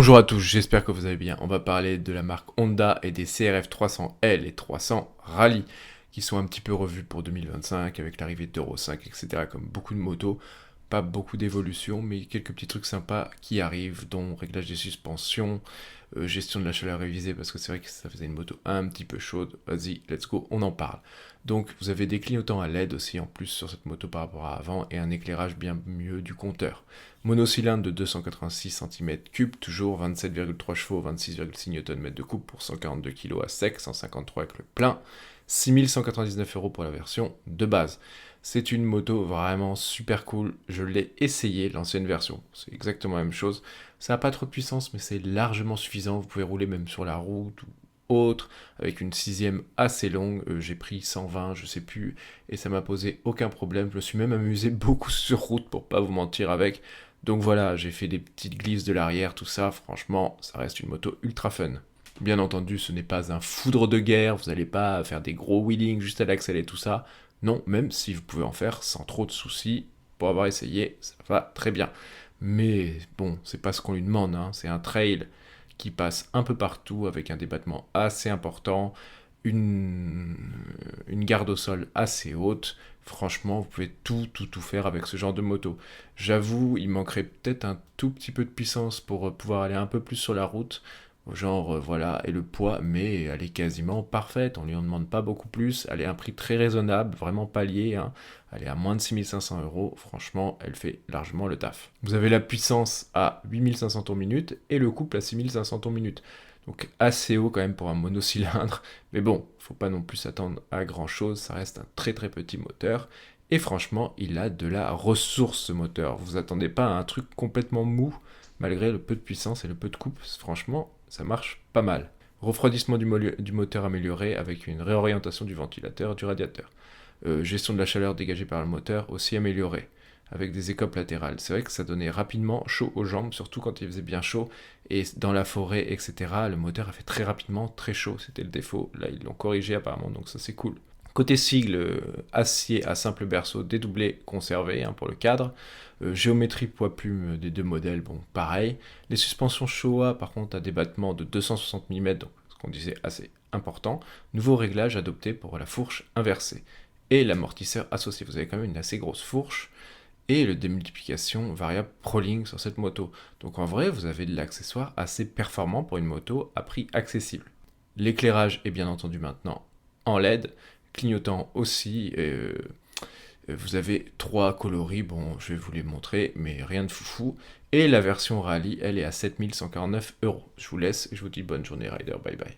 Bonjour à tous, j'espère que vous allez bien. On va parler de la marque Honda et des CRF 300L et 300 Rally qui sont un petit peu revus pour 2025 avec l'arrivée d'Euro 5, etc. Comme beaucoup de motos, pas beaucoup d'évolution, mais quelques petits trucs sympas qui arrivent, dont réglage des suspensions, gestion de la chaleur révisée, parce que c'est vrai que ça faisait une moto un petit peu chaude. Vas-y, let's go, on en parle. Donc vous avez des clignotants à LED aussi en plus sur cette moto par rapport à avant et un éclairage bien mieux du compteur. Monocylindre de 286 cm3, toujours 27,3 chevaux, 26,6 Nm de coupe pour 142 kg à sec, 153 avec le plein, 6199 € pour la version de base. C'est une moto vraiment super cool, je l'ai essayé, l'ancienne version, c'est exactement la même chose. Ça n'a pas trop de puissance, mais c'est largement suffisant, vous pouvez rouler même sur la route ou autre, avec une sixième assez longue, j'ai pris 120, je sais plus, et ça m'a posé aucun problème, je me suis même amusé beaucoup sur route pour pas vous mentir avec. Donc voilà, j'ai fait des petites glisses de l'arrière, tout ça, franchement, ça reste une moto ultra fun. Bien entendu, ce n'est pas un foudre de guerre, vous n'allez pas faire des gros wheelings juste à l'axel et tout ça. Non, même si vous pouvez en faire sans trop de soucis, pour avoir essayé, ça va très bien. Mais bon, c'est pas ce qu'on lui demande, hein. C'est un trail qui passe un peu partout avec un débattement assez important, une, une garde au sol assez haute. Franchement, vous pouvez tout faire avec ce genre de moto. J'avoue, il manquerait peut-être un tout petit peu de puissance pour pouvoir aller un peu plus sur la route. Genre, voilà, et le poids, mais elle est quasiment parfaite. On lui en demande pas beaucoup plus. Elle est à un prix très raisonnable, vraiment palier, hein. Elle est à moins de 6500 €. Franchement, elle fait largement le taf. Vous avez la puissance à 8500 tours minute et le couple à 6500 tours minute. Donc assez haut quand même pour un monocylindre. Mais bon, faut pas non plus s'attendre à grand chose. Ça reste un très très petit moteur. Et franchement, il a de la ressource ce moteur. Vous attendez pas à un truc complètement mou, malgré le peu de puissance et le peu de coupe. Franchement, ça marche pas mal. Refroidissement du moteur amélioré avec une réorientation du ventilateur du radiateur. Gestion de la chaleur dégagée par le moteur aussi améliorée, avec des écopes latérales. C'est vrai que ça donnait rapidement chaud aux jambes, surtout quand il faisait bien chaud, et dans la forêt, etc. Le moteur a fait très rapidement très chaud, c'était le défaut. Là, ils l'ont corrigé apparemment, donc ça c'est cool. Côté sigle, acier à simple berceau dédoublé conservé, hein, pour le cadre. Géométrie poids-plume des deux modèles, bon pareil. Les suspensions Showa par contre à débattement de 260 mm, donc ce qu'on disait assez important. Nouveau réglage adopté pour la fourche inversée. Et l'amortisseur associé, vous avez quand même une assez grosse fourche. Et le démultiplication variable Proling sur cette moto. Donc en vrai, vous avez de l'accessoire assez performant pour une moto à prix accessible. L'éclairage est bien entendu maintenant en LED, clignotant aussi. Vous avez trois coloris, bon, je vais vous les montrer, mais rien de foufou. Et la version Rally, elle est à 7149 €. Je vous laisse et je vous dis bonne journée, Rider, bye bye.